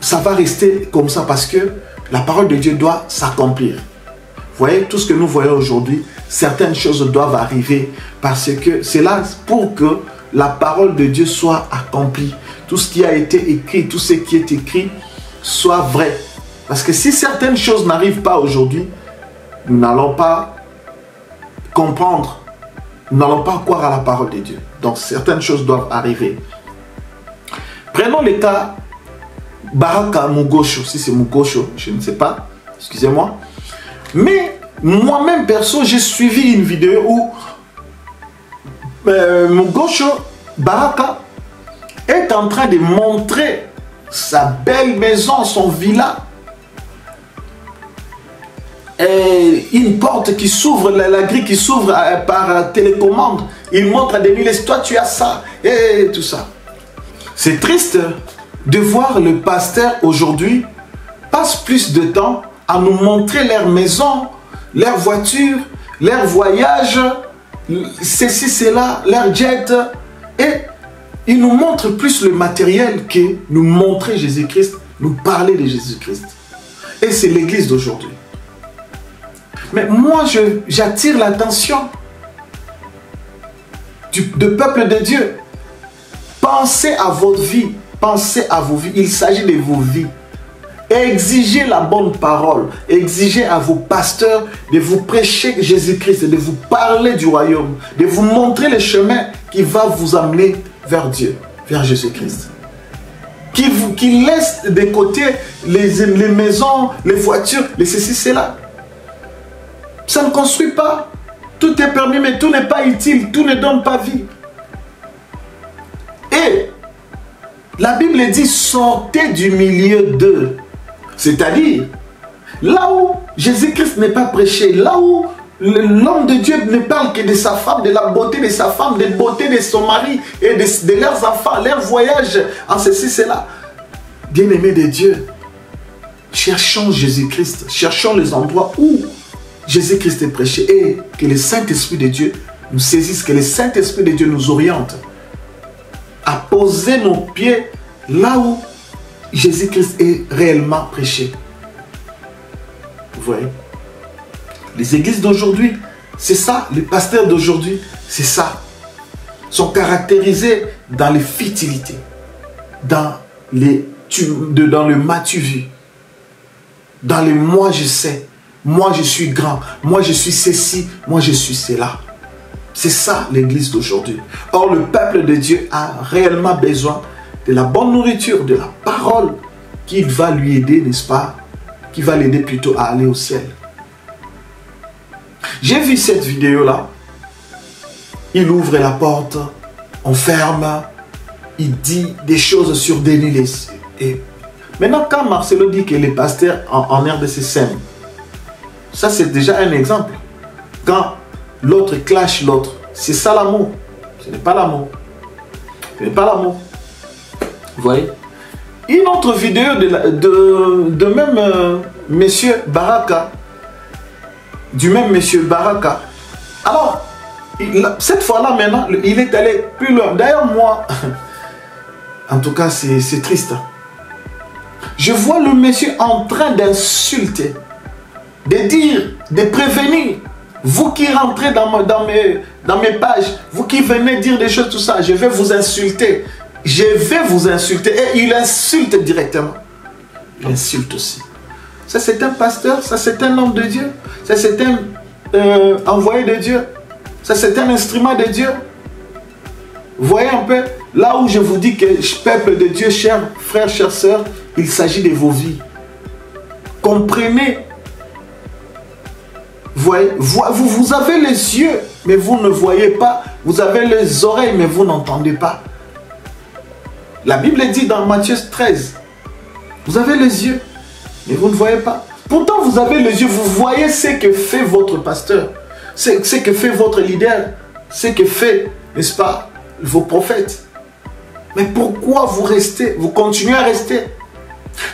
ça va rester comme ça parce que la parole de Dieu doit s'accomplir. Vous voyez, tout ce que nous voyons aujourd'hui, certaines choses doivent arriver parce que c'est là pour que la parole de Dieu soit accomplie. Tout ce qui a été écrit, tout ce qui est écrit soit vrai. Parce que si certaines choses n'arrivent pas aujourd'hui, nous n'allons pas comprendre, nous n'allons pas croire à la parole de Dieu. Donc certaines choses doivent arriver. Prenons le cas Baraka Mugosho, si c'est Mugosho, je ne sais pas, excusez-moi. Mais moi-même perso, j'ai suivi une vidéo où Mugosho Baraka est en train de montrer sa belle maison, son villa. Et une porte qui s'ouvre, la grille qui s'ouvre par télécommande. Il montre à Denis, toi tu as ça, et tout ça. C'est triste de voir le pasteur aujourd'hui passe plus de temps à nous montrer leur maison, leur voiture, leur voyage, ceci, cela, leur jet. Et il nous montre plus le matériel que nous montrer Jésus-Christ, nous parler de Jésus-Christ. Et c'est l'église d'aujourd'hui. Mais moi, j'attire l'attention du peuple de Dieu. Pensez à votre vie, pensez à vos vies. Il s'agit de vos vies. Exigez la bonne parole. Exigez à vos pasteurs de vous prêcher Jésus-Christ, de vous parler du royaume, de vous montrer le chemin qui va vous amener vers Dieu, vers Jésus-Christ. Qui laisse de côté les maisons, les voitures, les ceci, cela. Ça ne construit pas. Tout est permis, mais tout n'est pas utile. Tout ne donne pas vie. Et la Bible dit, sortez du milieu d'eux. C'est-à-dire, là où Jésus-Christ n'est pas prêché, là où l'homme de Dieu ne parle que de sa femme, de la beauté de sa femme, de la beauté de son mari et de leurs enfants, leur voyage en ceci, cela. Bien-aimés de Dieu, cherchons Jésus-Christ, cherchons les endroits où Jésus-Christ est prêché et que le Saint-Esprit de Dieu nous saisisse, que le Saint-Esprit de Dieu nous oriente à poser nos pieds là où Jésus-Christ est réellement prêché. Vous voyez? Les églises d'aujourd'hui, c'est ça. Les pasteurs d'aujourd'hui, c'est ça. Sont caractérisés dans les futilités, dans le m'as-tu vu, dans le moi je sais. Moi, je suis grand. Moi, je suis ceci. Moi, je suis cela. C'est ça, l'église d'aujourd'hui. Or, le peuple de Dieu a réellement besoin de la bonne nourriture, de la parole qui va lui aider, n'est-ce pas? Qui va l'aider plutôt à aller au ciel. J'ai vu cette vidéo-là. Il ouvre la porte. On ferme. Il dit des choses sur Denis. Et maintenant, quand Marcelo dit que les pasteurs en RDC s'aiment, ça, c'est déjà un exemple. Quand l'autre clash l'autre, c'est ça l'amour. Ce n'est pas l'amour. Ce n'est pas l'amour. Vous voyez? Une autre vidéo de même monsieur Baraka. Du même monsieur Baraka. Alors, cette fois-là, maintenant, il est allé plus loin. D'ailleurs, moi, en tout cas, c'est triste. Je vois le monsieur en train d'insulter, de dire, de prévenir. Vous qui rentrez dans mes pages, vous qui venez dire des choses, tout ça, je vais vous insulter. Je vais vous insulter. Et il insulte directement. Il insulte aussi. Ça, c'est un pasteur. Ça, c'est un homme de Dieu. Ça, c'est un envoyé de Dieu. Ça, c'est un instrument de Dieu. Vous voyez un peu, là où je vous dis que peuple de Dieu, chers frères, chères sœurs, il s'agit de vos vies. Comprenez voyez, vous avez les yeux, mais vous ne voyez pas. Vous avez les oreilles, mais vous n'entendez pas. La Bible dit dans Matthieu 13, vous avez les yeux, mais vous ne voyez pas. Pourtant, vous avez les yeux, vous voyez ce que fait votre pasteur, ce que fait votre leader, ce que fait, n'est-ce pas, vos prophètes. Mais pourquoi vous restez, vous continuez à rester?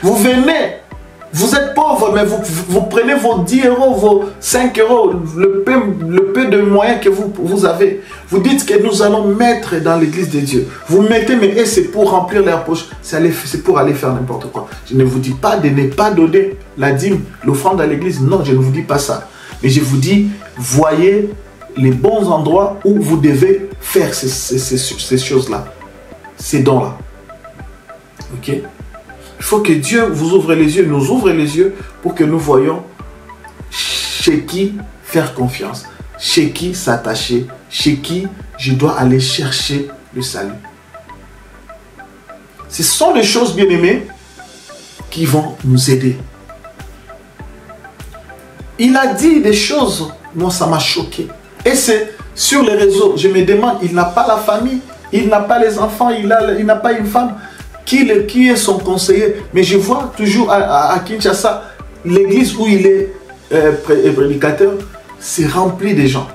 Vous venez, vous êtes pauvre, mais vous prenez vos 10 euros, vos 5 euros, le peu de moyens que vous avez. Vous dites que nous allons mettre dans l'église de Dieu. Vous mettez, mais c'est pour remplir leurs poches, c'est pour aller faire n'importe quoi. Je ne vous dis pas de ne pas donner la dîme, l'offrande à l'église. Non, je ne vous dis pas ça. Mais je vous dis, voyez les bons endroits où vous devez faire ces choses-là, ces dons-là. Ok? Il faut que Dieu vous ouvre les yeux, nous ouvre les yeux pour que nous voyions chez qui faire confiance, chez qui s'attacher, chez qui je dois aller chercher le salut. Ce sont des choses, bien aimées, qui vont nous aider. Il a dit des choses, moi ça m'a choqué. Et c'est sur les réseaux, je me demande, il n'a pas la famille, il n'a pas les enfants, il n'a pas une femme. Qui est son conseiller? Mais je vois toujours à Kinshasa, l'église où il est prédicateur, c'est rempli de gens.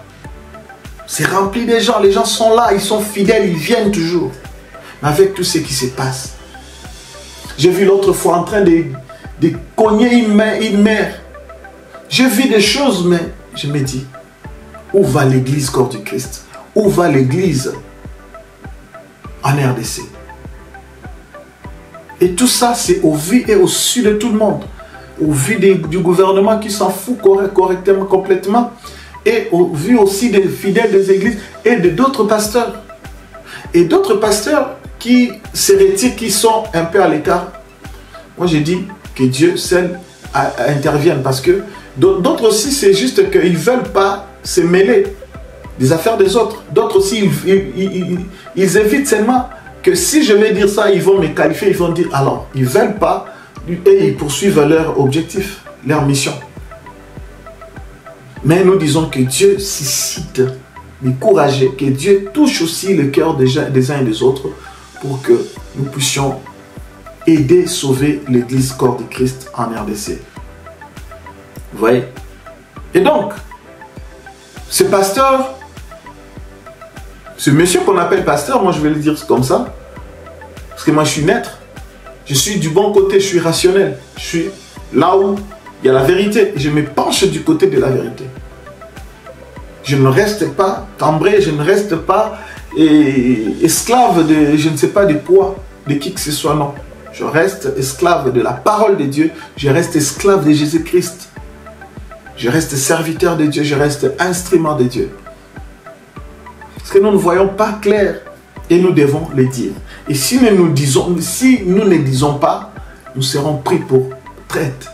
C'est rempli de gens. Les gens sont là, ils sont fidèles, ils viennent toujours. Mais avec tout ce qui se passe. J'ai vu l'autre fois en train de cogner une mère. J'ai vu des choses, mais je me dis, où va l'église corps du Christ? Où va l'église en RDC? Et tout ça, c'est au vu et au su de tout le monde. Au vu du gouvernement qui s'en fout correctement, complètement. Et au vu aussi des fidèles des églises et de d'autres pasteurs. Et d'autres pasteurs qui se retirent, qui sont un peu à l'écart. Moi, j'ai dit que Dieu seul intervienne. Parce que d'autres aussi, c'est juste qu'ils ne veulent pas se mêler des affaires des autres. D'autres aussi, ils évitent seulement que si je vais dire ça, ils vont me qualifier, ils vont dire alors, ils ne veulent pas et ils poursuivent leur objectif, leur mission. Mais nous disons que Dieu suscite les courageux, que Dieu touche aussi le cœur des uns et des autres pour que nous puissions aider, sauver l'église corps de Christ en RDC. Vous voyez? Et donc, ce pasteur, ce monsieur qu'on appelle pasteur, moi je vais le dire comme ça, parce que moi je suis maître, je suis du bon côté, je suis rationnel, je suis là où il y a la vérité, et je me penche du côté de la vérité. Je ne reste pas cambré, je ne reste pas esclave de, je ne sais pas, du poids de qui que ce soit, non. Je reste esclave de la parole de Dieu, je reste esclave de Jésus-Christ. Je reste serviteur de Dieu, je reste instrument de Dieu. Parce que nous ne voyons pas clair et nous devons le dire. Et si nous ne disons pas, nous serons pris pour traîtres,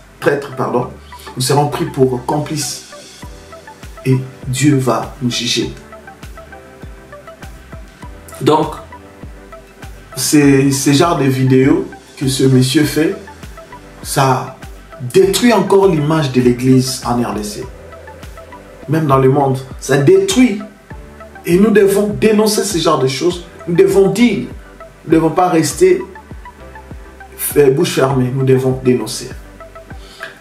nous serons pris pour complices. Et Dieu va nous juger. Donc, c'est ce genre de vidéos que ce monsieur fait, ça détruit encore l'image de l'église en RDC. Même dans le monde, ça détruit. Et nous devons dénoncer ce genre de choses. Nous devons dire, nous ne devons pas rester bouche fermée, nous devons dénoncer.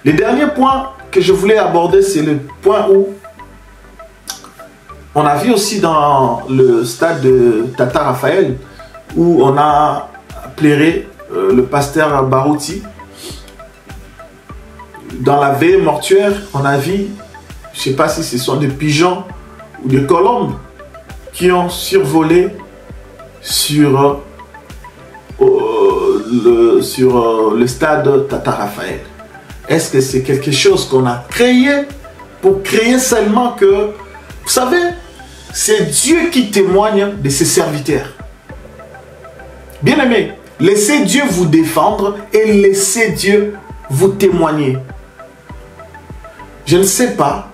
Le dernier point que je voulais aborder, c'est le point où on a vu aussi dans le stade de Tata Raphaël, où on a pleuré le pasteur Barouti. Dans la veille mortuaire, on a vu, je ne sais pas si ce sont des pigeons ou des colombes qui ont survolé sur le stade Tata Raphaël. Est-ce que c'est quelque chose qu'on a créé pour créer seulement que... Vous savez, c'est Dieu qui témoigne de ses serviteurs. Bien aimé, laissez Dieu vous défendre et laissez Dieu vous témoigner. Je ne sais pas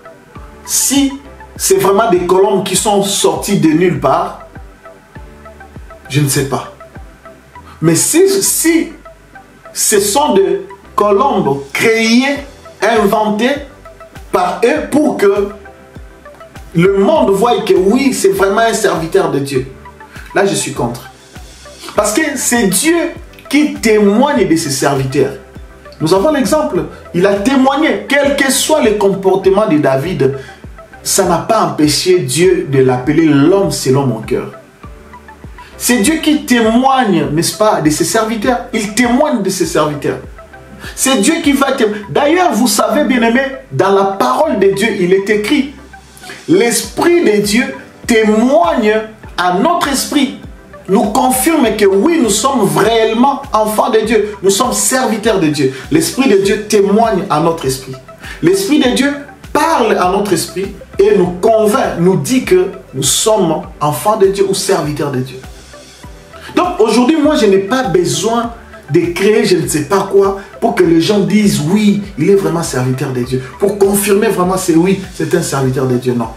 si c'est vraiment des colombes qui sont sorties de nulle part. Je ne sais pas. Mais si ce sont des colombes créées, inventées, par eux pour que le monde voie que oui, c'est vraiment un serviteur de Dieu. Là, je suis contre. Parce que c'est Dieu qui témoigne de ses serviteurs. Nous avons l'exemple. Il a témoigné, quel que soit le comportement de David, ça n'a pas empêché Dieu de l'appeler l'homme selon mon cœur. C'est Dieu qui témoigne, n'est-ce pas, de ses serviteurs. Il témoigne de ses serviteurs. C'est Dieu qui va témoigner. D'ailleurs, vous savez, bien-aimés, dans la parole de Dieu, il est écrit, l'Esprit de Dieu témoigne à notre esprit, nous confirme que oui, nous sommes réellement enfants de Dieu, nous sommes serviteurs de Dieu. L'Esprit de Dieu témoigne à notre esprit. L'Esprit de Dieu parle à notre esprit et nous convainc, nous dit que nous sommes enfants de Dieu ou serviteurs de Dieu. Donc aujourd'hui, moi, je n'ai pas besoin de créer je ne sais pas quoi pour que les gens disent oui, il est vraiment serviteur de Dieu. Pour confirmer vraiment c'est oui, c'est un serviteur de Dieu. Non.